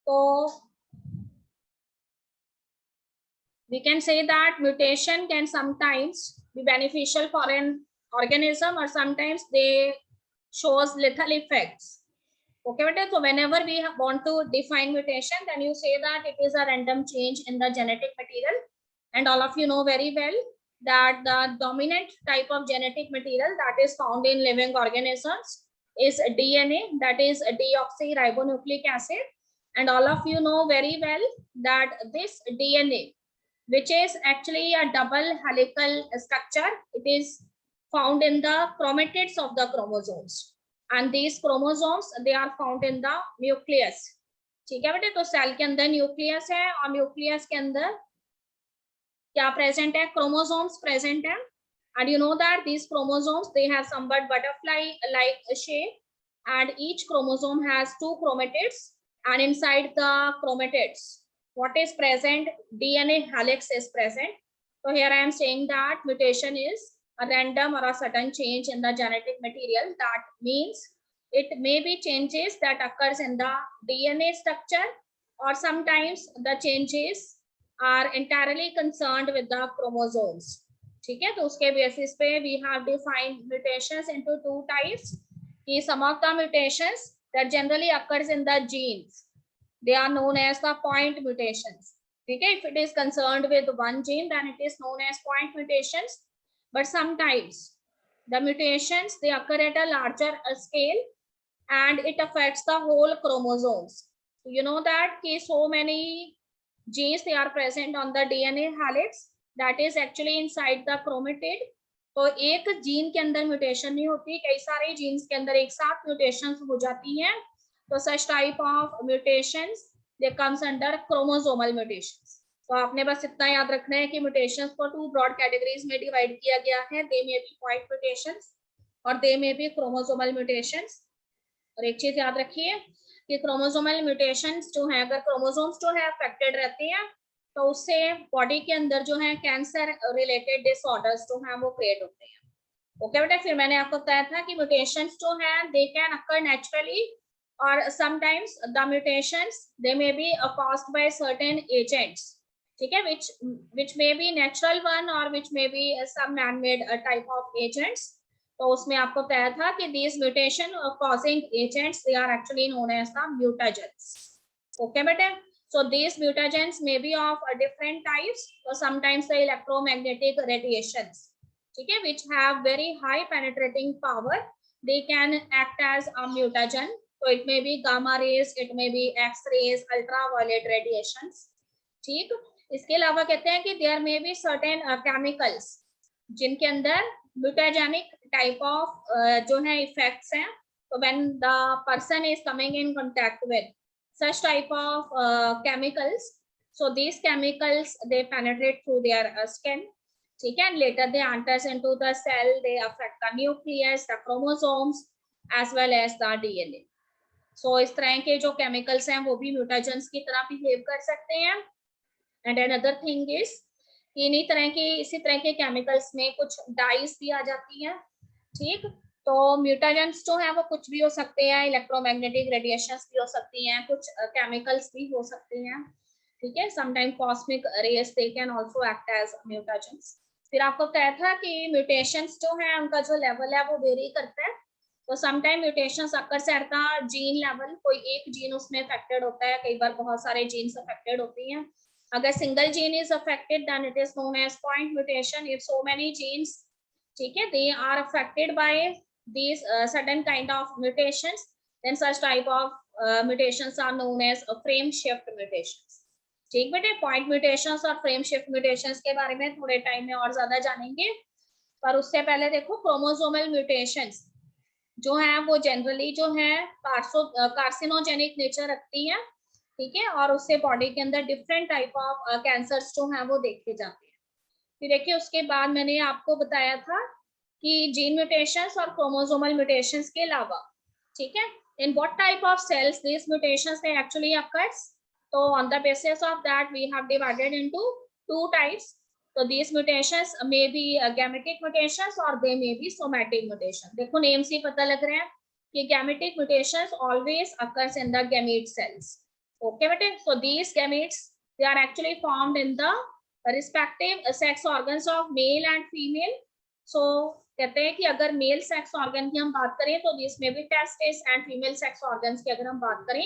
तो we can say that mutation can sometimes be beneficial for an organism or sometimes they shows lethal effects. Okay, but so whenever we want to define mutation, then you say that it is a random change in the genetic material, and all of you know very well that the dominant type of genetic material that is found in living organisms is DNA, that is deoxyribonucleic acid, and all of you know very well that this DNA, which is actually a double helical structure, it is found in the chromatids of the chromosomes, and these chromosomes they are found in the nucleus. ठीक है बेटे, तो cell के अंदर nucleus है और nucleus के अंदर क्या प्रेजेंट है, क्रोमोसोम्स प्रेजेंट है, and you know that these chromosomes they have somewhat butterfly like shape and each chromosome has two chromatids, and inside the chromatids what is present, DNA helix is present. So here I am saying that mutation is a random or a sudden change in the genetic material. That means it may be changes that occurs in the DNA structure, or sometimes the changes are entirely concerned with the chromosomes. ठीक है, तो उसके basis पे we have defined mutations into two types. कि some of the mutations that generally occurs in the genes, they are known as the point mutations. ठीक है, if it is concerned with one gene then it is known as point mutations. But sometimes the mutations they occur at a larger scale and it affects the whole chromosomes. You know that कि so many genes they are present on the DNA helix that is actually inside the chromatid. तो एक gene के अंदर mutation नहीं होती, कई सारे jeans के अंदर एक साथ म्यूटेशंस हो जाती हैं. तो such type of mutations they comes under chromosomal mutations. तो आपने बस इतना याद रखना है कि म्यूटेशंस को टू ब्रॉड कैटेगरीज में डिवाइड किया गया है. दे मे बी पॉइंट म्यूटेशंस और दे मे बी क्रोमोसोमल म्यूटेशंस. और एक चीज याद रखिए कि क्रोमोसोमल म्यूटेशंस जो है, अगर क्रोमोसोम्स जो है अफेक्टेड रहते हैं तो उससे बॉडी के अंदर जो है कैंसर रिलेटेड डिसऑर्डर्स जो हैं वो क्रिएट होते हैं. ओके बेटा, फिर मैंने आपको बताया था कि म्यूटेशंस जो है दे कैन अकर नेचुरली और sometimes the mutations they may be caused by certain agents. ठीक है, which may be natural one or which may be some man made type of agents. तो उसमें आपको बताया था कि these mutation causing agents they are actually known as the mutagens. Okay बेटे, so these mutagens may be of different types. So sometimes the electromagnetic radiations, ठीक है, which have very high penetrating power, they can act as a mutagen. So it may be gamma rays, it may be X-rays, ultraviolet radiations. ठीक, इसके अलावा कहते हैं कि there may be certain chemicals जिनके अंदर म्यूटाजेनिक टाइप ऑफ जो है इफेक्ट्स हैं. तो when the person is coming in contact with such type of chemicals, so these chemicals they penetrate through their skin. ठीक है, later they enters into the cell, they affect the nucleus, the chromosomes as well as the DNA. So इस तरह के जो chemicals हैं वो भी mutagens की तरह बिहेव कर सकते हैं. एंड अनदर थिंग इज इन्हीं तरह के इसी तरह के केमिकल्स में कुछ डाइस भी आ जाती हैं. ठीक, तो म्यूटाजेंट्स जो है वो कुछ भी हो सकते हैं, इलेक्ट्रोमैग्नेटिक रेडिएशंस भी हो सकती हैं, कुछ केमिकल्स भी हो सकते हैं. ठीक है, sometime cosmic rays they can also act as mutagents. फिर आपको कहा था कि म्यूटेशंस जो है उनका जो लेवल है वो वेरी करता है. तो समटाइम म्यूटेशंस अक्सर एट द जीन लेवल, कोई एक जीन उसमें अफेक्टेड होता है, कई बार बहुत सारे जीन्स अफेक्टेड होती हैं. अगर single gene is affected then it is known as point mutation. If so many genes, ठीक है, they are affected by these certain kind of mutations, then such type of mutations are known as frame shift mutations. ठीक बेटे, point mutations और frame shift mutations के बारे में थोड़े time में और ज्यादा जानेंगे, पर उससे पहले देखो क्रोमोसोमल म्यूटेशंस जो है वो जनरली जो है कार्सिनोजेनिक नेचर रखती है. ठीक है, और उससे बॉडी के अंदर डिफरेंट टाइप ऑफ कैंसर्स जो हैं वो देखे जाते हैं. फिर देखिए उसके बाद मैंने आपको बताया था कि जीन म्यूटेशंस और क्रोमोसोमल म्यूटेशंस के अलावा, ठीक है, in what type of cells this mutations they actually occurs. तो on the basis of that we have divided into two types. तो these mutations may be gametic mutations or they may be somatic mutations. देखो name से पता लग रहा है कि gametic mutations always occurs in the gamete cells. Okay बेटे, so these gametes they are actually formed in the respective sex organs of male and female. So कहते हैं कि अगर मेल सेक्स ऑर्गन की हम बात करें तो दिस में भी testis, and female sex organs की अगर हम बात करें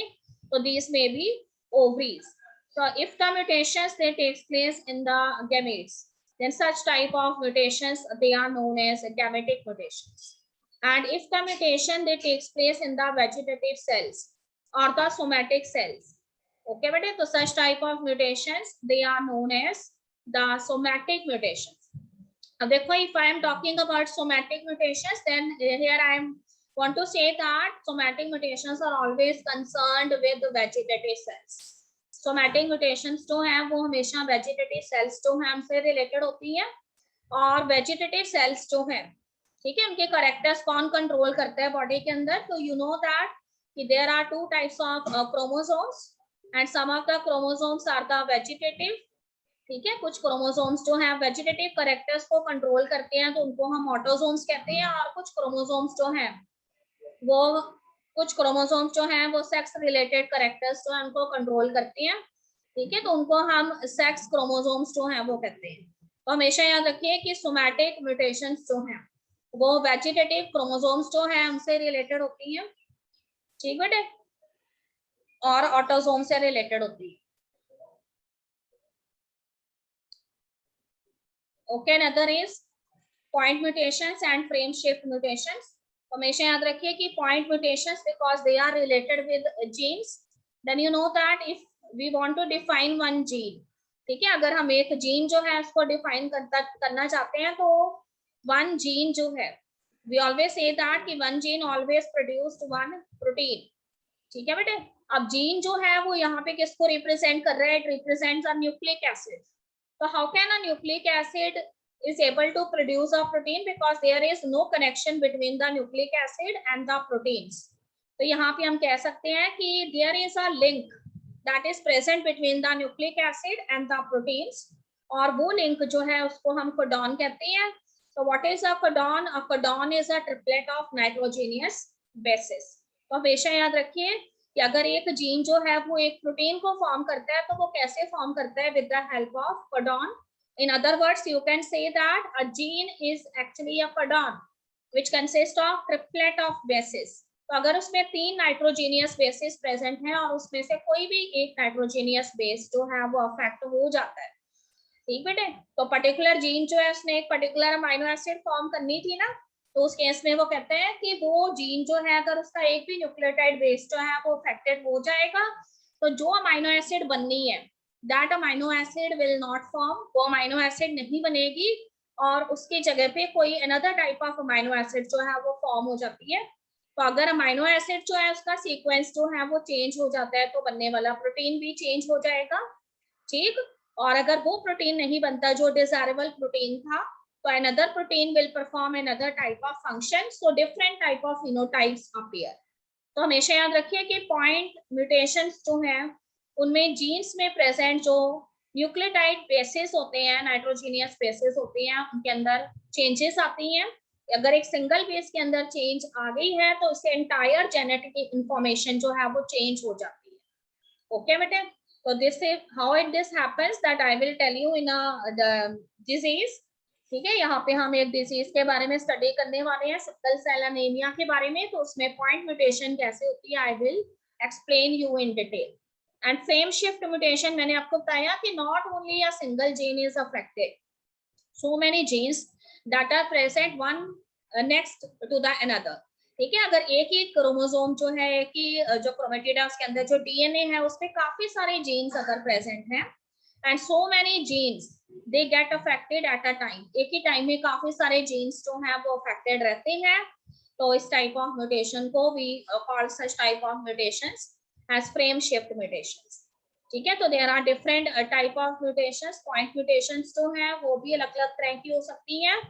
तो दिस में भी ovaries. So if the mutations they takes place in the gametes, then such type of mutations they are known as gametic mutations. And if the mutation they takes place in the vegetative cells or the somatic cells, okay bete, so such type of mutations they are known as the somatic mutations. Now देखो, if I am talking about somatic mutations, then here I am want to say that somatic mutations are always concerned with the vegetative cells. Somatic mutations जो हैं वो हमेशा vegetative cells जो हैं हमसे related होती हैं, और वेजिटेटिव सेल्स जो हैं, ठीक है, उनके करेक्टर्स कौन कंट्रोल करता है बॉडी के अंदर. तो यू नो दैट कि there are two types of chromosomes, and some of the chromosomes are the vegetative. ठीक है, कुछ क्रोमोसोम्स जो हैं वेजिटेटिव करेक्टर्स को कंट्रोल करते हैं तो उनको हम ऑटोसोम्स कहते हैं, और कुछ क्रोमोसोम्स जो हैं वो कुछ क्रोमोसोम्स जो हैं वो सेक्स रिलेटेड करेक्टर्स जो हैं उनको कंट्रोल करती हैं. ठीक है, तो उनको हम सेक्स क्रोमोसोम्स जो हैं वो कहते हैं. तो हमेशा याद रखिए कि सोमैटिक म्यूटेशंस जो हैं वो वेजिटेटिव क्रोमोसोम्स जो हैं उनसे रिलेटेड होती हैं, ठीक बेटे, और ऑटोसोम से रिलेटेड होती है. Okay, another is point mutations and frame shift mutations. हमेशा याद रखिए कि point mutations because they are related with genes. Then you know that if we want to define one gene, ठीक है, अगर हम एक जीन जो है उसको डिफाइन करना चाहते हैं तो वन जीन जो है, वी ऑलवेज से दैट कि one gene always produced one protein. ठीक है बेटे, अब जीन जो है वो यहाँ पे किसको रिप्रेजेंट कर रहा है? It represents a nucleic acid. So how can a nucleic acid is able to produce a protein? Because there is no connection between the nucleic acid and the proteins. तो यहाँ पे हम कह सकते हैं कि there is a link that is present between the nucleic acid and the proteins. और वो link जो है उसको हम codon कहते हैं. So what is a codon? A codon is a triplet of nitrogenous bases. तो हमेशा याद रखिए कि अगर एक जीन जो है वो एक प्रोटीन को फॉर्म करता है तो वो कैसे फॉर्म करता है? With the help of codon. In other words you can say that a gene is actually a codon which consist of triplet of basis. तो अगर उसमें 3 नाइट्रोजीनियस बेसिस प्रेजेंट हैं और उसमें से कोई भी एक नाइट्रोजीनियस बेस जो है वो अफेक्ट हो जाता है, ठीक बेटे, तो पर्टिकुलर जीन जो है उसने एक पर्टिकुलर अमाइनो एसिड फॉर्म करनी थी ना, तो उस केस में वो कहते हैं कि वो जीन जो है अगर उसका एक भी न्यूक्लियोटाइड बेस जो है वो अफेक्टेड हो जाएगा तो जो अमाइनो एसिड बननी है that amino acid will not form. वो अमाइनो एसिड नहीं बनेगी और उसकी जगह पे कोई another type of amino acid जो है वो फॉर्म हो जाती है. तो अगर अमाइनो एसिड जो है उसका सीक्वेंस जो है वो चेंज हो जाता है तो बनने वाला प्रोटीन भी चेंज हो जाएगा. ठीक, और अगर वो प्रोटीन नहीं बनता जो डिजायरेबल प्रोटीन था तो another protein will perform another type of function, so different type of phenotypes appear. तो हमेशा याद रखिए कि पॉइंट म्यूटेशंस जो हैं उनमें जीन्स में प्रेजेंट जो न्यूक्लियोटाइड बेसिस होते हैं, नाइट्रोजीनियस बेसिस होते हैं, उनके अंदर चेंजेस आती हैं. अगर एक सिंगल बेस के अंदर चेंज आ गई है तो उससे एंटायर जेनेटिक इंफॉर्मेशन जो है वो चेंज हो जाती है. ओके बेटे, तो this is how it this happens that I will tell you in a disease. ठीक है, यहाँ पे हम एक डिजीज के बारे में स्टडी करने वाले हैं, सिकल सेल एनीमिया के बारे में. तो उसमें पॉइंट म्यूटेशन कैसे होती है I will explain you in detail. And frame shift mutation मैंने आपको बताया कि not only a single gene is affected, so many genes that are present one next to the another. ठीक है, अगर एक ही क्रोमोसोम जो है कि जो क्रोमेटिड है उसके अंदर जो डीएनए है उसमें काफी सारे जीन्स अगर प्रेजेंट हैं and so many genes they get affected at a time, एक ही टाइम में काफी सारे जीन्स जो हैं वो अफेक्टेड रहते हैं, तो इस टाइप ऑफ म्यूटेशन को we call such type of mutations as frame shift mutations. ठीक है, तो there are different type of mutations. point mutations जो हैं वो भी अलग अलग तरह की हो सकती हैं.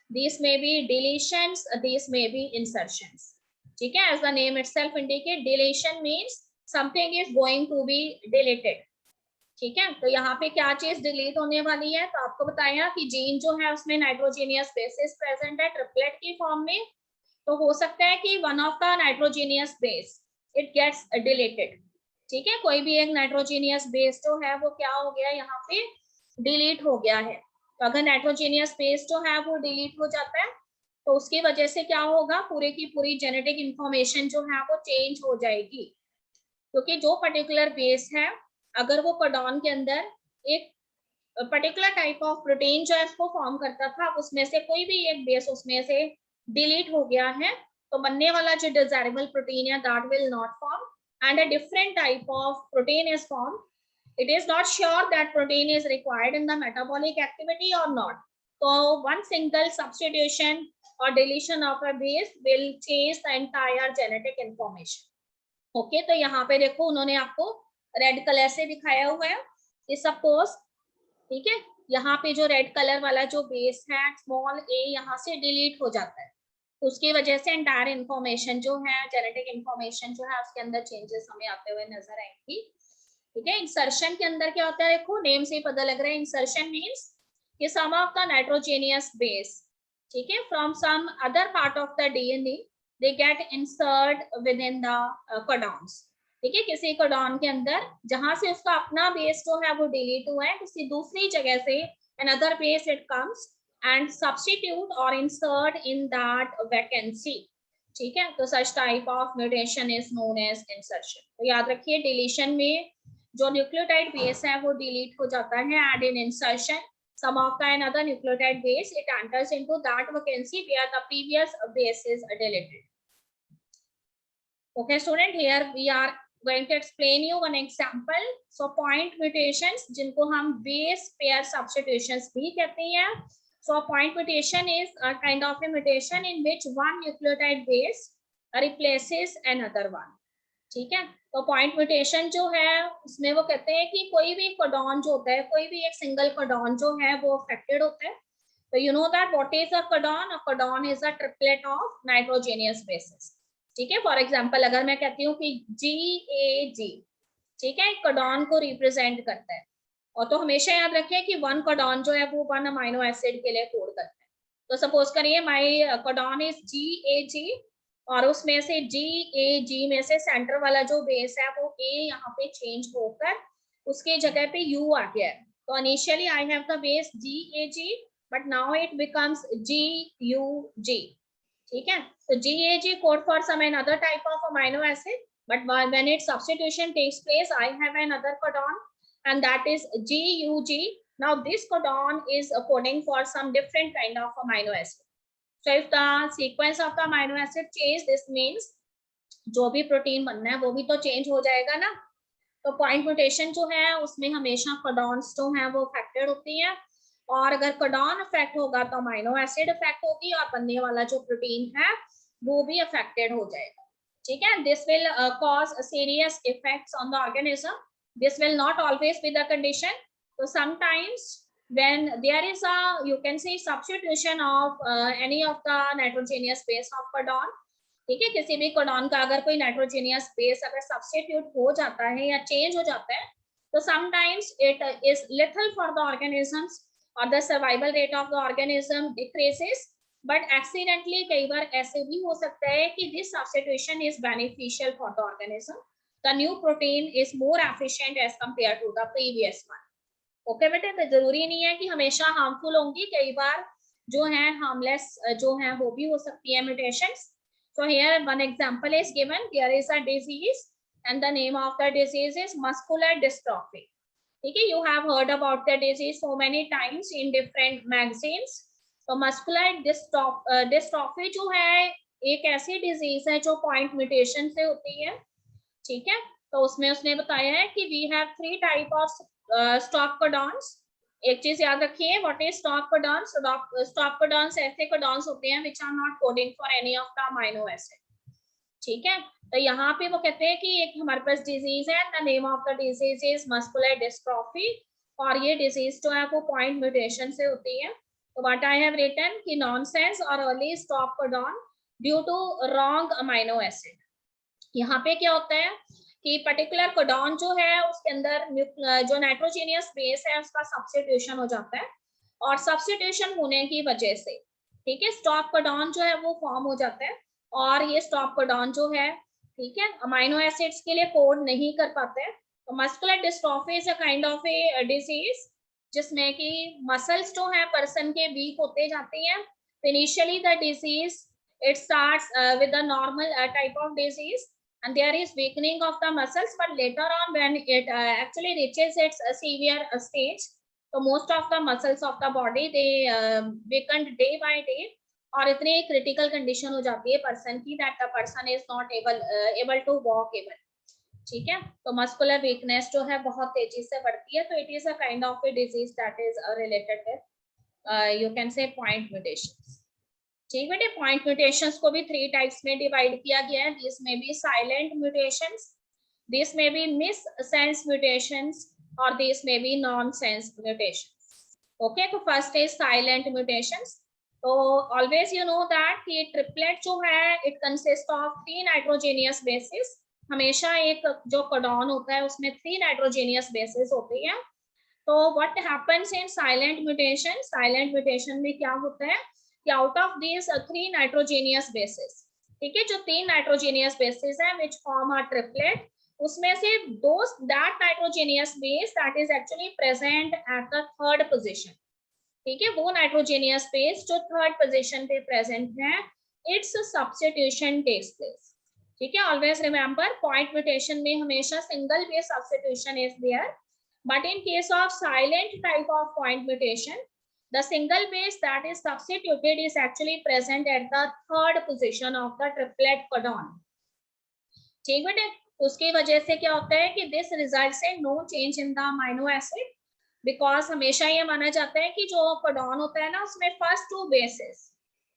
These may be deletions, these may be insertions. ठीक है, as the name itself indicate, deletion means something is going to be deleted. ठीक है, तो यहाँ पे क्या चीज डिलीट होने वाली है? तो आपको बताया कि जीन जो है उसमें नाइट्रोजीनियस बेसिस प्रेजेंट है ट्रिपलेट की फॉर्म में, तो हो सकता है कि one of the nitrogenous base it gets deleted. ठीक है, कोई भी एक नाइट्रोजीनियस बेस जो है वो क्या हो गया, यहाँ पे डिलीट हो गया है। तो अगर नाइट्रोजीनियस बेस जो है वो डिलीट हो जाता है तो उसकी वजह से क्या होगा, पूरे की पूरी जेनेटिक इंफॉर्मेशन जो है वो चेंज हो जाएगी। क्योंकि जो पर्टिकुलर बेस है, अगर वो कोडॉन के अंदर एक पर्टिकुलर टाइप ऑफ प्रोटीन जो है इसको फॉर्म करता था, उसमें से कोई भी एक बेस उसमें से डिलीट हो गया है, तो बनने वाला जो डिजायरेबल प्रोटीन है that will not form and a different type of protein is form. It is not sure that protein is required in the metabolic activity or not. So one single substitution or deletion of a base will change the entire genetic information. Okay, तो यहाँ पे देखो उन्होंने आपको red colour से दिखाया हुआ है कि सपोज, ठीक है, यहाँ पे जो रेड कलर वाला जो बेस है स्मॉल ए यहाँ से डिलीट हो जाता है, तो उसकी वजह से एंटायर इंफॉर्मेशन जो है, जेनेटिक इंफॉर्मेशन जो है उसके अंदर चेंजेस हमें आते हुए नजर आएंगी. ठीक है, इंसर्शन के अंदर क्या होता है, देखो नेम से ही पता लग रहा है, इंसर्शन मींस कि some of the nitrogenous base, ठीक है, from some other part of the DNA they get insert within the codons. ठीक है, किसी कोडॉन के अंदर जहां से उसका अपना बेस जो है वो डिलीट हुआ है, किसी दूसरी जगह से another base it comes and substitute or insert in that vacancy. ठीक है, तो such type of mutation is known as insertion. तो याद रखिए डिलीशन में जो न्यूक्लियोटाइड बेस है वो डिलीट हो जाता है, and in insertion some of the another nucleotide base it enters into that vacancy where the previous base is deleted. Okay student, here we are going to explain you one example. So point mutations जिनको हम base pair substitutions भी कहते हैं. So point mutation is a kind of a mutation in which one nucleotide base replaces another one. ठीक है, तो point mutation जो है उसमें वो कहते हैं कि कोई भी कोडॉन जो होता है, कोई भी एक सिंगल कोडॉन जो है वो अफेक्टेड होता है. तो you know that what is a codon. A codon is a triplet of nitrogenous bases. ठीक है, फॉर एग्जांपल अगर मैं कहती हूँ कि GAG, ठीक है, कोडॉन को रिप्रेजेंट करता है, और तो हमेशा याद रखिए कि वन कोडॉन जो है वो वन अमाइनो एसिड के लिए कोड करता है. तो सपोज करिए माय कोडॉन इज GAG, और उसमें से GAG में से सेंटर वाला जो बेस है वो A यहाँ पे चेंज होकर उसके जगह पे U आ गया है. तो initially I have the base GAG but now it becomes GUG. ठीक है, तो GAG code for some another type of amino acid, but when its substitution takes place I have another codon and that is GUG. Now this codon is coding for some different kind of amino acid. So if the sequence of the amino acid change, this means जो भी protein बनना है वो भी तो change हो जाएगा ना. तो पॉइंट म्यूटेशन जो है उसमें हमेशा कोडॉन्स जो है वो अफेक्टेड होती है, और अगर कोडॉन अफेक्ट होगा तो अमाइनो एसिड अफेक्ट होगी और बनने वाला जो प्रोटीन है वो भी अफेक्टेड हो जाएगा. ठीक है, this will cause serious effects on the organism. This will not always be the condition. तो sometimes when there is a, you can say, substitution of any of the nitrogenous base of codon. ठीक है, किसी भी codon का अगर कोई नाइट्रोजेनियस base अगर substitute हो जाता है या चेंज हो जाता है तो sometimes it is lethal for the organisms or the survival rate of the organism decreases. But accidentally कई बार ऐसे भी हो सकता है कि this substitution is beneficial for the organism. The new protein is more efficient as compare to the previous one. Okay बेटे, तो जरूरी नहीं है कि हमेशा हार्मफुल होंगी, कई बार जो है हार्मलेस जो है वो भी हो सकती है mutations. So here one example is given. There is a disease and the name of the disease is muscular dystrophy. ठीक है, you have heard about the disease so many times in different magazines. तो muscular dystrophy जो है एक ऐसी disease है जो point mutation से होती है. ठीक है, तो उसमें उसने बताया है कि we have 3 type of stop codons. एक चीज याद रखिए, what is stop codons. Stop codons ऐसे कोडॉन्स होते हैं which are not coding for any of the amino acid. ठीक है, तो यहाँ पे वो कहते हैं कि एक हमारे पास डिजीज है, the name of the disease is muscular dystrophy, और ये डिजीज जो है वो पॉइंट म्यूटेशन से होती है. तो व्हाट आई हैव रिटन कि नॉनसेंस और early stop codon due to wrong amino acid. यहाँ पे क्या होता है कि पर्टिकुलर कोडॉन जो है उसके अंदर जो नाइट्रोजेनियस बेस है उसका सब्स्टिट्यूशन हो जाता है, और सब्स्टिट्यूशन होने की वजह से, ठीक है, स्टॉप कोडॉन जो है वो फॉर्म हो जाता है. और ये स्टॉप कोडॉन जो है ठीक है, अमाइनो एसिड्स के लिए कोड नहीं कर पाते हैं। तो muscular dystrophy is a kind of a disease जिसमें कि मसल्स जो है पर्सन के वीक होते जाते हैं। Initially the disease it starts with the normal type of disease and there is weakening of the muscles, but later on when it actually reaches its severe stage, so most of the muscles of the body they weakened day by day और इतनी critical condition हो जाती है person की that the person is not able to walk able. ठीक है, तो muscular weakness जो है बहुत तेजी से बढ़ती है। तो it is a kind of a disease that is related with you can से पॉइंट म्यूटेशंस। ठीक बेटे, पॉइंट म्यूटेशंस को भी 3 टाइप्स में डिवाइड किया गया है। This may be silent mutations, this may be missense mutations और this may be nonsense mutations. Okay, तो फर्स्ट इज साइलेंट म्यूटेशंस। तो ऑलवेज यू नो दैट कि ट्रिपलेट जो है it consist of 3 nitrogenous bases. हमेशा एक जो codon होता है उसमें 3 नाइट्रोजेनियस बेसिस होती है। तो what happens in silent mutation, silent mutation में क्या होता है कि out of these 3 nitrogenous basis, ठीक है, जो 3 नाइट्रोजेनियस बेसिस है व्हिच फॉर्म अ ट्रिपलेट, उसमें से that nitrogenous base that is actually present at the third position, ठीक है, वो नाइट्रोजेनियस बेस जो थर्ड पोजीशन पे प्रेजेंट है, इट्स सब्स्टिट्यूशन टेक्स प्लेस। ठीक है, ऑलवेज रिमेंबर पॉइंट म्यूटेशन में हमेशा single base substitution is there, but in case of silent type of point mutation, the single base that is substituted is actually present at the third position of the triplet codon। ठीक बेटे, उसकी वजह से क्या होता है कि this results in no change in the amino acid, because हमेशा ये माना जाता है कि जो codon होता है ना उसमें first 2 bases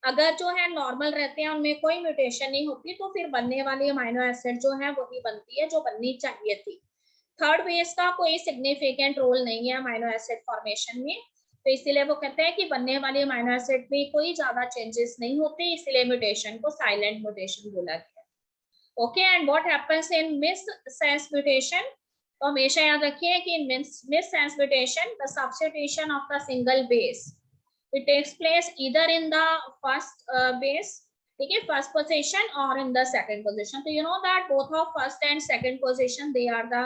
अगर जो है नॉर्मल रहते हैं, उनमें कोई म्यूटेशन नहीं होती, तो फिर बनने वाली अमाइनो एसिड जो है वही बनती है जो बननी चाहिए थी। थर्ड बेस का कोई सिग्निफिकेंट रोल नहीं है अमाइनो एसिड फॉर्मेशन में, तो इसीलिए वो कहते हैं कि बनने वाली अमाइनो एसिड में कोई ज्यादा चेंजेस नहीं होते, इसीलिए म्यूटेशन को साइलेंट म्यूटेशन बोला गया। Okay, and what happens in miss sense mutation, तो हमेशा याद रखिए कि miss sense mutation the substitution of the single base it takes place either in the first base, ठीक है, first position or in the second position। so you know that both of first and second position they are the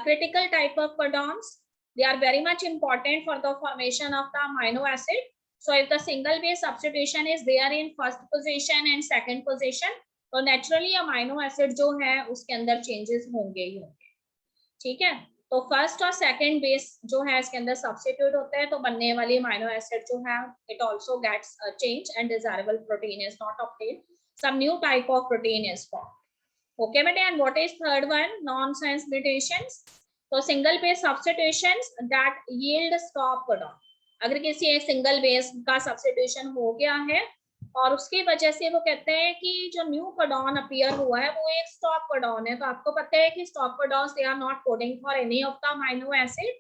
critical type of codons, they are very much important for the formation of the amino acid। so if the single base substitution is there in first position and second position, तो naturally amino acid जो है उसके अंदर changes होंगे ही होंगे। ठीक है, तो फर्स्ट और सेकंड बेस जो है इसके अंदर सब्स्टिट्यूट होते हैं, तो बनने वाली अमाइनो एसिड जो है it also gets change and desirable protein is not obtained, some new type of protein is formed. Okay बेटे, and what is third one, nonsense mutations. तो single base substitutions that yield stop codon, अगर किसी एक single base का substitution हो गया है और उसकी वजह से वो कहते हैं कि जो न्यू कोडॉन अपीयर हुआ है वो एक स्टॉप कोडॉन है। तो आपको पता है कि stop codons they are not coding for any of the amino acid.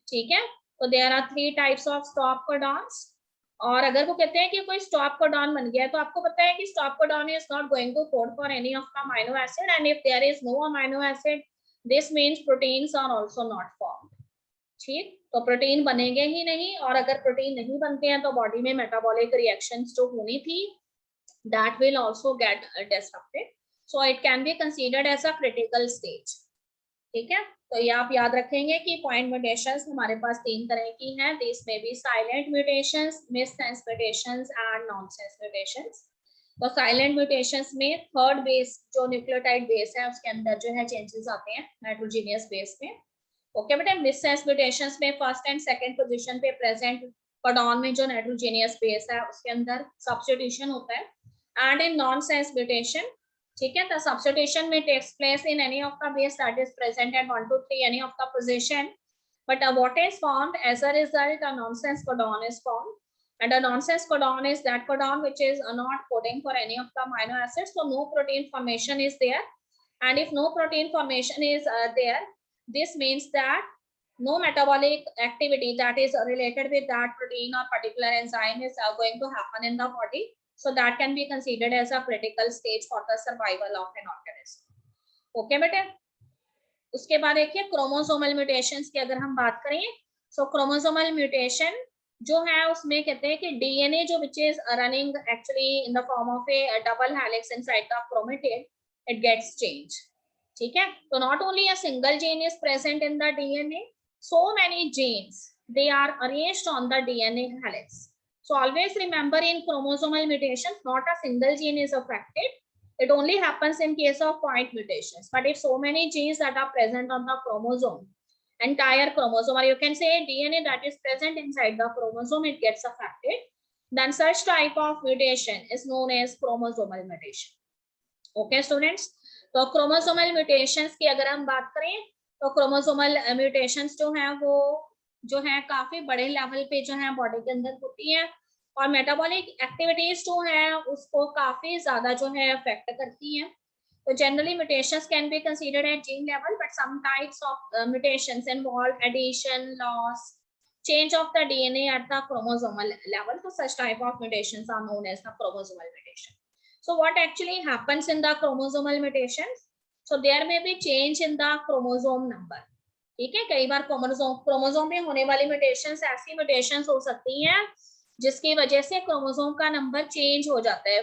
ठीक है, तो there are 3 types of stop codons, और अगर वो कहते हैं कि कोई स्टॉप कोडॉन बन गया है तो आपको पता है कि stop codon is not going to code for any of the amino acid, and if there is no amino acid this means proteins are also not formed. ठीक, तो प्रोटीन बनेंगे ही नहीं, और अगर प्रोटीन नहीं बनते हैं तो बॉडी में मेटाबॉलिक रिएक्शंस जो होनी थी that will also get disrupted, so it can be considered as a critical stage। ठीक है, तो ये आप याद रखेंगे कि पॉइंट म्यूटेशंस हमारे पास 3 तरह की हैं, दिस में भी silent mutations, miss sense mutations and nonsense mutations. तो साइलेंट म्यूटेशंस में थर्ड बेस जो न्यूक्लियोटाइड बेस है उसके अंदर जो है चेंजेस आते हैं नाइट्रोजेनियस बेस में। ओके बेटा, मिस सेंस म्यूटेशंस में फर्स्ट एंड सेकंड पोजीशन पे प्रेजेंट कोडॉन में जो नाइट्रोजेनियस बेस है उसके अंदर सब्स्टिट्यूशन होता है, and in nonsense mutation, ठीक है, the substitution may takes place in any of the base that is present at 1 to 3 any of the position, but what is formed as a result, a nonsense codon is formed, and a nonsense codon is that codon which is not coding for any of the amino acids, so no protein formation is there, and if no protein formation is there, this means that no metabolic activity that is related with that protein or particular enzyme is going to happen in the body, so that can be considered as a critical stage for the survival of an organism। Okay बेटे, उसके बाद देखिए chromosomal mutations की अगर हम बात करें, सो chromosomal mutation जो है उसमें कहते हैं कि डीएनए जो which is running actually in the form of A double helix inside the chromatid, it gets changed. ठीक है, तो not only a single gene is present in the DNA, so many genes they are arranged on the DNA helix. So always remember, in chromosomal mutations, not a single gene is affected. It only happens in case of point mutations. But if so many genes that are present on the chromosome, entire chromosome, or you can say DNA that is present inside the chromosome, it gets affected, then such type of mutation is known as chromosomal mutation. Okay students, तो chromosomal mutations की अगर हम बात करें तो chromosomal mutations जो है वो जो है काफी बड़े लेवल पे जो है बॉडी के अंदर होती है और मेटाबॉलिक एक्टिविटीज जो है उसको काफी ज्यादा जो है अफेक्ट करती हैं. So generally mutations can be considered at gene level, but some types of mutations involve addition, loss, change of the DNA at the chromosomal level. So such type of mutations are known as the chromosomal mutation. So what actually happens in the chromosomal mutations? So there may be change in the chromosome number. ठीक है, कई बार chromosome में होने वाली mutations ऐसी mutations हो सकती हैं जिसकी वजह से क्रोमोसोम का नंबर चेंज हो जाता है.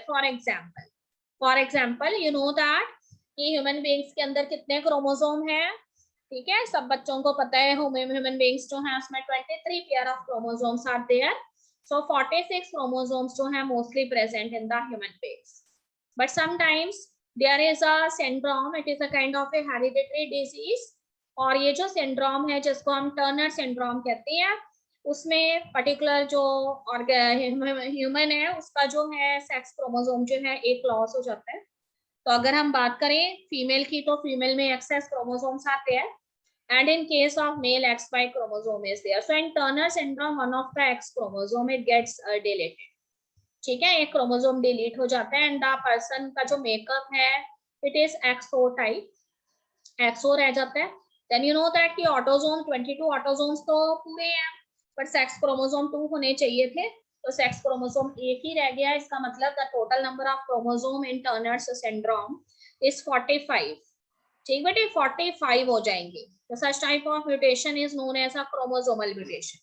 For example you know that कि ह्यूमन बीइंग्स के अंदर कितने क्रोमोसोम हैं. ठीक है, सब बच्चों को पता है ह्यूमन बीइंग्स जो है उसमें 23 pair of chromosomes are there. So 46 chromosomes जो है mostly present in the human beings. But sometimes there is a syndrome, it is a kind of a hereditary disease. और ये जो सिंड्रोम है जिसको हम टर्नर सिंड्रोम कहते हैं, उसमें पर्टिकुलर जो ह्यूमन है उसका जो है सेक्स क्रोमोसोम जो है एक लॉस हो जाता है. तो अगर हम बात करें फीमेल की तो फीमेल में एक्सेस क्रोमोसोम्स आते हैं and in case of male XY chromosome is there. So in Turner syndrome one of the X chromosome it gets deleted. ठीक है, एक क्रोमोसोम डिलीट हो जाता है एंड द पर्सन का जो मेकअप है it is XO type, XO रह जाता है. देन यू नो दैट कि ऑटोसोम 22 ऑटोसोम्स तो पूरे हैं पर सेक्स क्रोमोसोम 2 होने चाहिए थे, तो सेक्स क्रोमोसोम एक ही रह गया. इसका मतलब the total number of chromosome in Turner's syndrome is 45. ठीक बेटे, 45 हो जाएंगे. तो such type of mutation is known as a chromosomal mutation.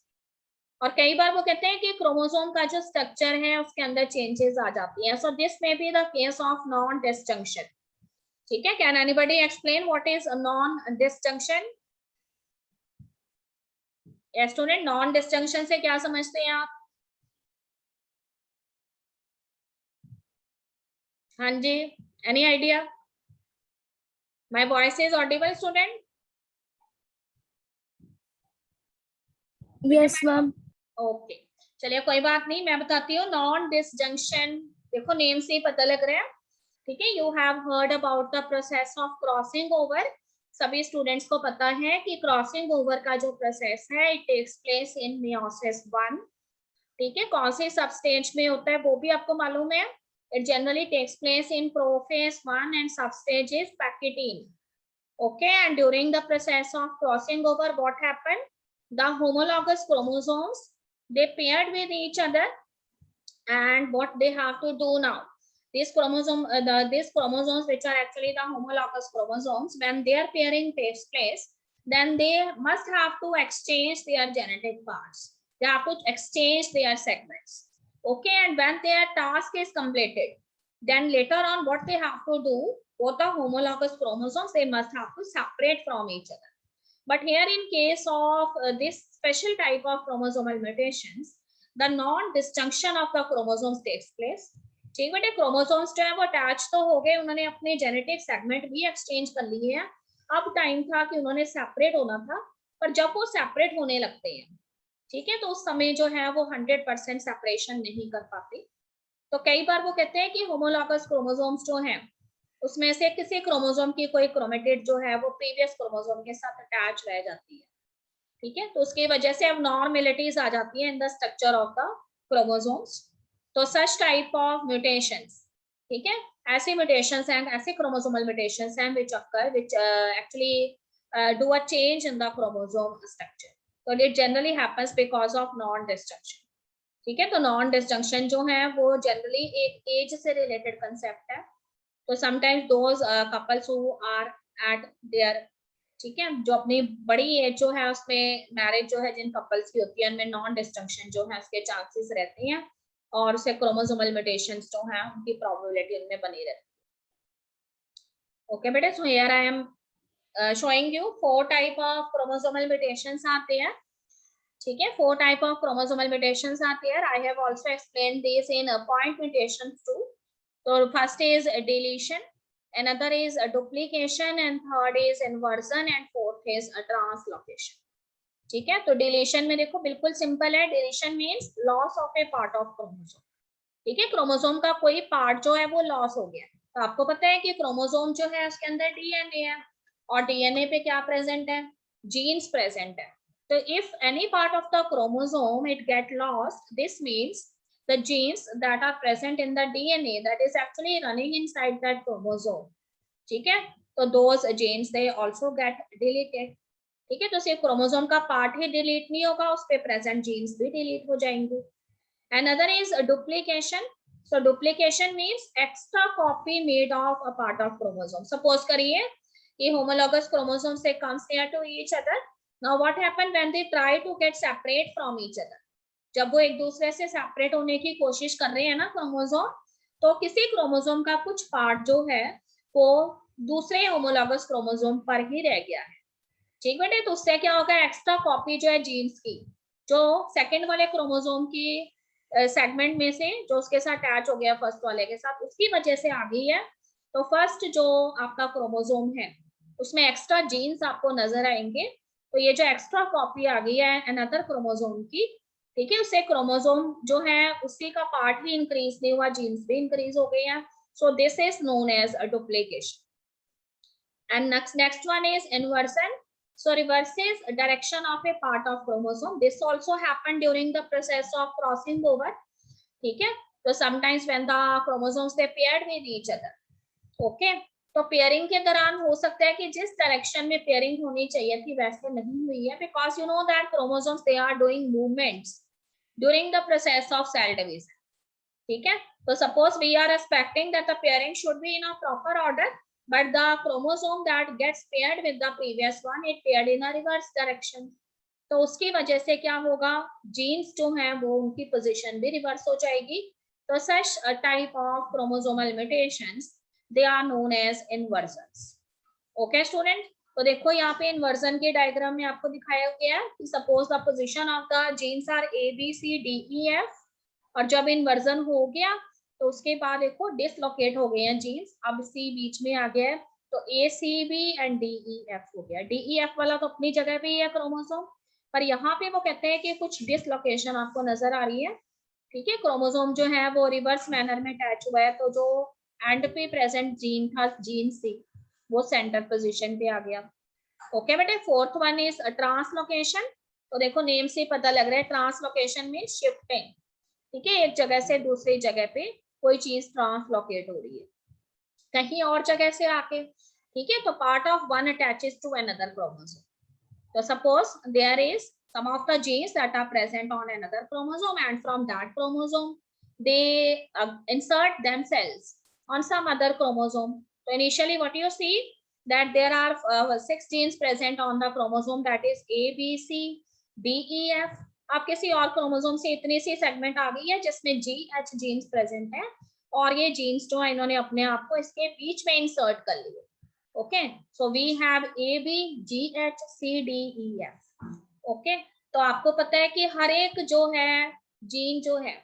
और कई बार वो कहते हैं कि क्रोमोसोम का जो स्ट्रक्चर है उसके अंदर चेंजेस आ जाती हैं. So this may be the case of non disjunction. ठीक है, can anybody explain what is non disjunction? Student, non disjunction से क्या समझते हैं आप? हाँ जी, any idea? My voice is audible student? Yes ma'am. Okay, चलिए कोई बात नहीं, मैं बताती हूँ. नॉन डिसजंक्शन देखो नेम से ही पता लग रहा है. ठीक है, you have heard about the process of crossing over. सभी स्टूडेंट्स को पता है कि क्रॉसिंग ओवर का जो प्रोसेस है it takes place in meiosis 1. ठीक है, कौन से सब स्टेज में होता है वो भी आपको मालूम है. It generally takes place in prophase 1 and sub stage is pachytene. Okay, and during the process of crossing over what happened? The homologous chromosomes they paired with each other, and what they have to do now, these chromosomes which are actually the homologous chromosomes, when their pairing takes place, then they must have to exchange their genetic parts. They have to exchange their segments. Okay, and when their task is completed, then later on what they have to do, both the homologous chromosomes they must have to separate from each other. But here in case of this special type of chromosomal mutations, the non-disjunction of the chromosomes takes place. ठीक बेटे, chromosomes जो है वो attach तो हो गए, उन्होंने अपने जेनेटिक सेगमेंट भी एक्सचेंज कर लिए हैं. अब टाइम था कि उन्होंने सेपरेट होना था, पर जब वो सेपरेट होने लगते हैं, ठीक है, तो उस समय जो है वो 100% सेपरेशन नहीं कर पाते. तो कई बार वो कहते हैं कि होमोलॉगस क्रोमोसोम्स जो हैं उसमें से किसी क्रोमोसोम की कोई क्रोमेटिड जो है वो प्रीवियस क्रोमोसोम के साथ अटैच रह जाती है. ठीक है, तो उसकी वजह से अब नॉर्मेलिटीज आ जाती है in the structure of the chromosomes. तो सच टाइप ऑफ म्यूटेशंस, ठीक है, ऐसे म्यूटेशंस हैं, ऐसे क्रोमोसोमल म्यूटेशंस हैं which occur which actually do a change in the chromosome structure. So it generally happens because of non disjunction. ठीक है, तो नॉन डिसजंक्शन जो है वो जनरली एक एज से रिलेटेड कंसेप्ट है. तो sometimes those couples who are at their, ठीक है, जो अपनी बड़ी एज जो है उसमें मैरिज जो है जिन कपल्स की होती है उनमें नॉन डिसजंक्शन जो है उसके चांसेस रहते हैं और उससे क्रोमोसोमल म्यूटेशंस जो है उनकी प्रोबेबिलिटी उनमें बनी रहती है. Okay बेटे, so here I am showing you 4 type of chromosomal mutations are there. ठीक है, 4 type of chromosomal mutations are there. I have also explained this in point mutations too. So first is deletion, another is a duplication, and third is inversion, and fourth is a translocation. ठीक है, तो deletion में देखो बिल्कुल simple है. Deletion means loss of A part of chromosome. ठीक है, chromosome का कोई पार्ट जो है वो लॉस हो गया. तो आपको पता है कि क्रोमोसोम जो है उसके अंदर डीएनए है, और डीएनए पे क्या प्रेजेंट है? जीन्स प्रेजेंट है. तो if any part of the chromosome it get lost, this means the genes that are present in the DNA that is actually running inside that chromosome. ठीक है, तो those genes they also get deleted. ठीक है, तो सिर्फ chromosome का part ही delete नहीं होगा, उस पे प्रेजेंट जीन्स भी डिलीट हो जाएंगे. Another is duplication. So duplication means extra copy made of a part of chromosome. Suppose करिए कि homologous chromosomes they comes near to each other. Now what happen when they try to get separate from each other? जब वो एक दूसरे से separate होने की कोशिश कर रहे हैं ना क्रोमोसोम, तो किसी क्रोमोसोम का कुछ पार्ट जो है वो दूसरे होमोलॉगस क्रोमोसोम पर ही रह गया है. ठीक बेटे, तो उससे क्या होगा? एक्स्ट्रा कॉपी जो है जीन्स की, जो सेकंड वाले क्रोमोसोम की सेगमेंट में से जो उसके साथ अटैच हो गया फर्स्ट वाले के साथ, उसकी वजह से आ गई है. तो फर्स्ट जो आपका क्रोमोसोम है उसमें एक्स्ट्रा जीन्स आपको नजर आएंगे. तो ये जो एक्स्ट्रा कॉपी आ गई है अनदर क्रोमोसोम की, ठीक है, उससे क्रोमोसोम जो है उसी का पार्ट ही इंक्रीज नहीं हुआ, जीन्स भी इंक्रीज हो गई है. So this is known as a duplication. And next one is inversion. So reverses direction of a part of chromosome. This also happened during the process of crossing over. ठीक है, तो sometimes when the chromosomes they paired with each other. Okay, तो pairing के दौरान हो सकता है कि जिस डायरेक्शन में पेयरिंग होनी चाहिए थी वैसे नहीं हुई है, because you know that chromosomes they are doing movements during the process of cell division. ठीक है, तो suppose we are expecting that the pairing should be in a proper order, but the chromosome that gets paired with the previous one it paired in a reverse direction. तो उसकी वजह से क्या होगा? Jeans जो हैं वो उनकी पोजीशन भी रिवर्स हो जाएगी. तो such a type of chromosomal mutations they are known as inversions. Okay student, तो देखो यहाँ पे इन्वर्जन के डायग्राम में आपको दिखाया गया है कि suppose the position of the genes are A B C D E F, और जब इन्वर्जन हो गया तो उसके बाद देखो डिसलोकेट हो गए हैं जीन्स. अब सी बीच में आ गया है, तो A C B and D E F हो गया. डी ई एफ वाला तो अपनी जगह पे ही है क्रोमोसोम, पर यहाँ पे वो कहते हैं कि कुछ डिसलोकेशन आपको नजर आ रही है. ठीक है, क्रोमोसोम जो है वो रिवर्स मैनर में अटैच हुआ है, तो जो एंड पे प्रेजेंट जीन था, जीन सी, वो सेंटर पोजीशन पे आ गया. ओके बेटे, फोर्थ वन इज ट्रांसलोकेशन. तो देखो नेम से पता लग रहा है ट्रांसलोकेशन में शिफ्टिंग. ठीक है, एक जगह से दूसरी जगह पे कोई चीज ट्रांसलोकेट हो रही है कहीं और जगह से आके. ठीक है, तो part of one attaches to another chromosome. तो suppose there is some of the genes that are present on another chromosome, and from that chromosome they insert themselves on some other chromosome. So initially what you see that there are 6 genes present on the chromosome, that is A B C D E F. अब किसी और chromosome से इतनी C segment आ गई है जिसमें जी H genes present है, और ये जीन्स जो है इन्होंने अपने आप को इसके बीच में इंसर्ट कर लिए. Okay, so we have A B G H C D E F. Okay, तो आपको पता है कि हर एक जो है जीन जो है,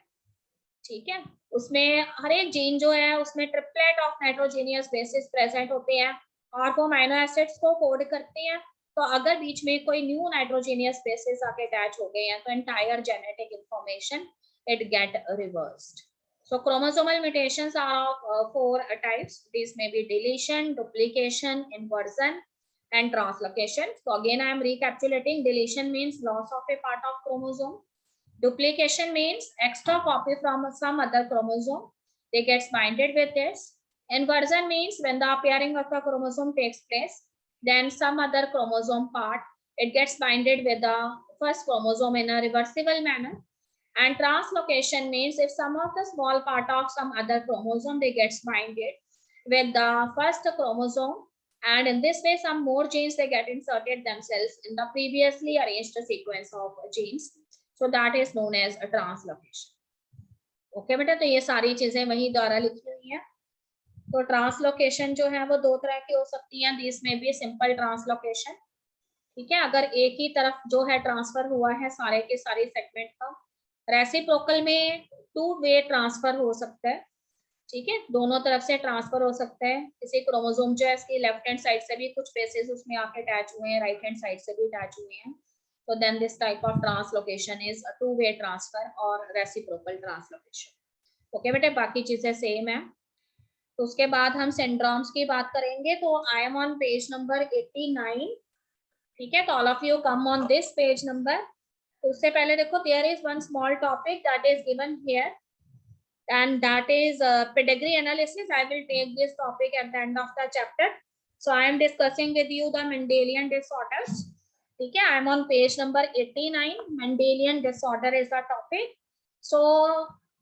ठीक है, उसमें हर एक जीन जो है उसमें ट्रिपलेट ऑफ नाइट्रोजेनियस बेसिस प्रेजेंट होते हैं, और वो अमीनो एसिड्स को कोड करते हैं. तो अगर बीच में कोई न्यू नाइट्रोजेनियस बेसिस आके अटैच हो गए हैं तो entire genetic information it get reversed. So chromosomal mutations are of 4 types. These may be deletion, duplication, inversion, and translocation. So again I am recapitulating. Deletion means loss of a part of chromosome. Duplication means extra copy from some other chromosome. They get binded with this. Inversion means when the pairing of the chromosome takes place, then some other chromosome part it gets binded with the first chromosome in a reversible manner. And translocation means if some of the small part of some other chromosome they gets binded with the first chromosome, and in this way some more genes they get inserted themselves in the previously arranged sequence of genes. So that is known as a translocation. Okay बेटा, तो ये सारी चीजें वही द्वारा लिखी हुई है. तो ट्रांसलोकेशन जो है वो दो तरह की हो सकती है, दिस में भी सिंपल ट्रांसलोकेशन, ठीक है, अगर एक ही तरफ जो है ट्रांसफर हुआ है सारे के सारे सेगमेंट का। रेसिप्रोकल में टू वे ट्रांसफर हो सकता है, ठीक है, दोनों तरफ से ट्रांसफर हो सकता है। किसी क्रोमोसोम जो है इसकी लेफ्ट हैंड साइड से भी कुछ बेसिस उसमें आके अटैच हुए हैं, राइट हैंड साइड से भी अटैच हुए हैं, तो then this type of translocation is a two way transfer और रेसिप्रोकल ट्रांसलोकेशन। ओके बेटे, बाकी चीजें सेम है। तो उसके बाद हम सिंड्रोम्स की बात करेंगे। तो I am on page number 89, ठीक है, तो all of you come on this page number. तो उससे पहले देखो, there is one small topic that is given here and that is pedigree analysis. I will take this topic at the end of the chapter. So I am discussing with you the Mendelian disorders. ठीक है, I am on page number 89. Mendelian disorder is the topic. So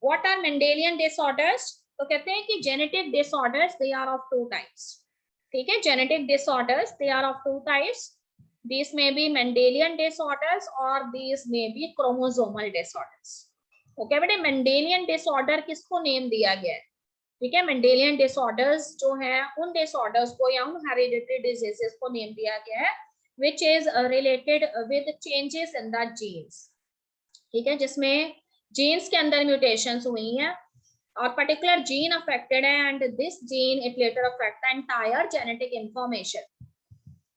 what are Mendelian disorders? तो कहते हैं कि genetic disorders they are of two types. ठीक है, genetic disorders they are of two types. These may be Mendelian disorders or these may be chromosomal disorders. Okay बेटे, Mendelian disorder किसको name दिया गया है? ठीक है, मेंडेलियन डिसऑर्डर्स जो है उन डिसऑर्डर्स को या उन हेरिडिटरी डिजीजेस को नेम दिया गया है which is related with changes in the genes, ठीक है, जिसमें जीन्स के अंदर म्यूटेशंस हुई हैं और पर्टिकुलर जीन अफेक्टेड है and this gene it later affect the entire genetic information.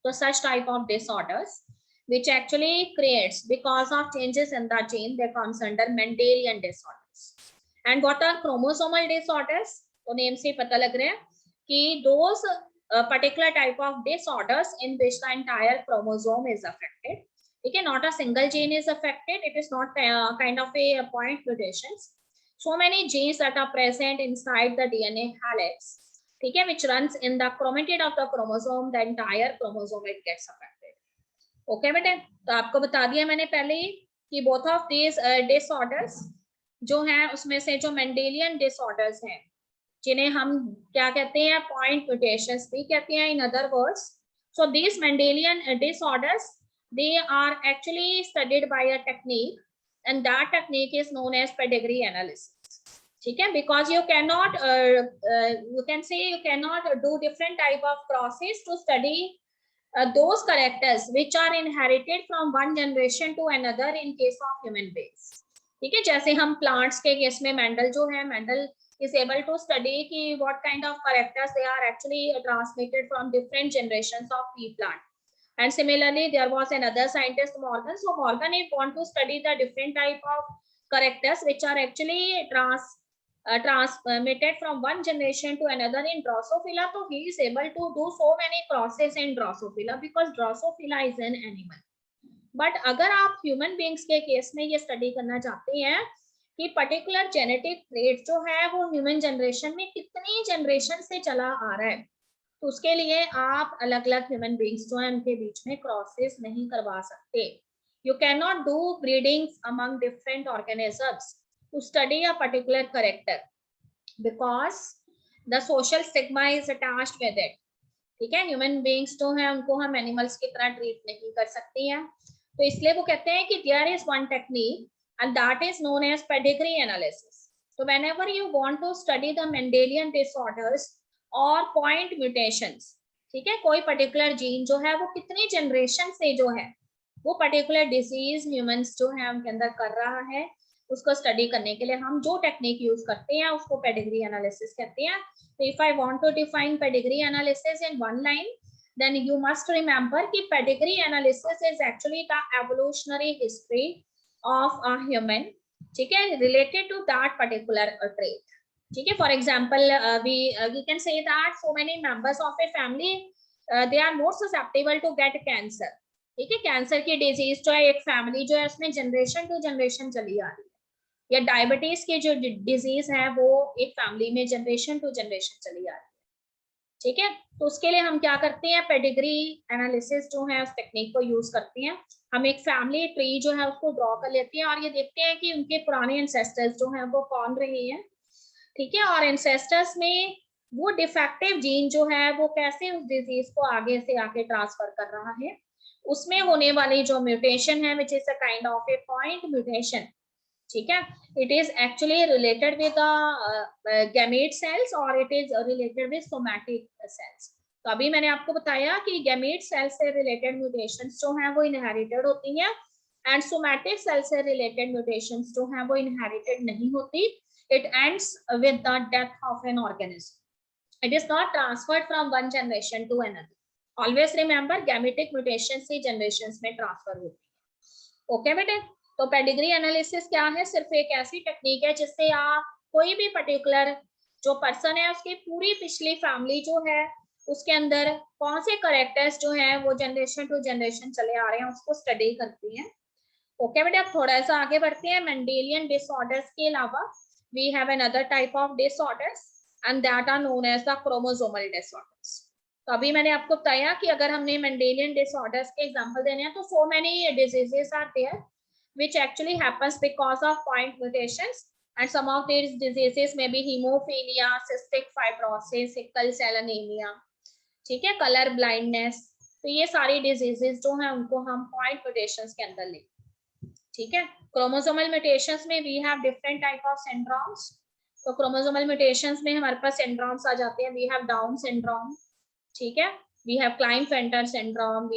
तो such type of disorders which actually creates because of changes in the gene, they comes under Mendelian disorders. And what are chromosomal disorders? तो name से पता लग रहा है कि those particular type of disorders in which the entire chromosome is affected. ठीक है, not a single gene is affected. It is not kind of a point mutations. So many genes that are present inside the DNA helix, ठीक है, which runs in the chromatid of the chromosome, the entire chromosome it gets affected. Okay बेटे, तो आपको बता दिया मैंने पहले ही कि बोथ ऑफ दीज डिसऑर्डर्स जो हैं उसमें से जो मेंडेलियन डिसऑर्डर्स हैं जिन्हें हम क्या कहते हैं, पॉइंट म्यूटेशंस भी कहते हैं in other words. So these Mendelian disorders they are actually studied by a technique and that technique is known as pedigree analysis, ठीक है, because you can not you can say you can not do different type of process to study those characters which are inherited from one generation to another in case of human beings, ठीक है, जैसे हम plants के case में Mendel जो है, Mendel is able to study कि what kind of characters they are actually transmitted from different generations of pea plant. And similarly there was another scientist Morgan. So Morgan if want to study the different type of characters which are actually transmitted from one generation to another in Drosophila, so he is able to do so many crosses in Drosophila because Drosophila is an animal. But अगर आप human beings के case में ये study करना चाहते हैं कि particular genetic trait जो है वो ह्यूमन जनरेशन में कितनी जनरेशन से चला आ रहा है, तो उसके लिए आप अलग अलग ह्यूमन बींग्स जो है उनके बीच में क्रॉसेस नहीं करवा सकते। You can not do breedings among different organisms to study a particular character because the social stigma is attached with it, ठीक है, ह्यूमन बींग्स जो है उनको हम एनिमल्स की तरह ट्रीट नहीं कर सकती हैं, तो इसलिए वो कहते हैं कि there is one technique and that is known as pedigree analysis. तो whenever you want to study the Mendelian disorders और पॉइंट म्यूटेशंस, ठीक है, कोई पर्टिकुलर जीन जो है वो कितनी जनरेशन से जो है वो पर्टिकुलर डिजीज ह्यूमंस जो है उनके अंदर कर रहा है, उसको स्टडी करने के लिए हम जो टेक्निक यूज करते हैं उसको पेडिग्री एनालिसिस कहते हैं। तो if I want to define pedigree analysis in one line then you must remember कि pedigree analysis is actually the evolutionary history of a human, ठीक है, related to that particular trait, ठीक है, for example we can say that so many members of a family they are more susceptible to get cancer, ठीक है, cancer की disease जो है एक फैमिली जो है उसमें जनरेशन टू जनरेशन चली आ रही है, या डायबिटीज की जो डिजीज है वो एक फैमिली में जनरेशन टू जनरेशन चली आ रही है, ठीक है, तो उसके लिए हम क्या करते हैं, पेडिग्री एनालिसिस जो है उस टेक्निक को यूज करते हैं। हम एक फैमिली ट्री जो है उसको ड्रॉ कर लेते हैं और ये देखते हैं कि उनके पुराने एंसेस्टर्स जो हैं वो कौन रहे हैं, ठीक है, और एंसेस्टर्स में वो डिफेक्टिव जीन जो है वो कैसे उस डिजीज को आगे से आगे ट्रांसफर कर रहा है, उसमें होने वाली जो म्यूटेशन है which is a kind of a point mutation, ठीक है, it is actually related with gamete cells और it is related with somatic cells. तो अभी मैंने आपको बताया कि गैमेट सेल से रिलेटेड म्यूटेशंस जो हैं वो इनहेरिटेड होती हैं एंड सोमैटिक सेल से रिलेटेड म्यूटेशंस जो हैं वो इनहेरिटेड नहीं होती। It ends with the death of an organism, it is not transferred from one generation to another. Always remember gametic mutation से जनरेशंस में ट्रांसफर होती है। ओके बेटे, तो पेडिग्री एनालिसिस क्या है? सिर्फ एक ऐसी टेक्निक है जिससे आप कोई भी पर्टिकुलर जो पर्सन है उसकी पूरी पिछली फैमिली जो है उसके अंदर कौन से करेक्टर्स जो हैं वो जनरेशन टू जनरेशन चले आ रहे हैं उसको स्टडी करती हैं। ओके बेटे, अब थोड़ा सा आगे बढ़ते हैं। मेंडेलियन डिसऑर्डर्स के अलावा we have another type of disorders and that are known as the chromosomal disorders. तो अभी मैंने आपको बताया कि अगर हमने मेंडेलियन डिसऑर्डर्स के एग्जांपल देने हैं तो so many diseases are there which actually happens because of point mutations, and some of these diseases may be hemophilia, cystic fibrosis, sickle cell anemia, ठीक है, कलर ब्लाइंडनेस। तो ये सारी डिजीजेस जो हैं उनको हम पॉइंट म्यूटेशंस के अंदर लेते हैं। ठीक है, क्रोमोसोमल म्यूटेशंस में we have different type of syndromes. तो क्रोमोसोमल म्यूटेशंस में हमारे पास सिंड्रोम्स आ जाते हैं। वी हैव डाउन सिंड्रोम, ठीक है, वी हैव क्लाइनफेल्टर सिंड्रोम,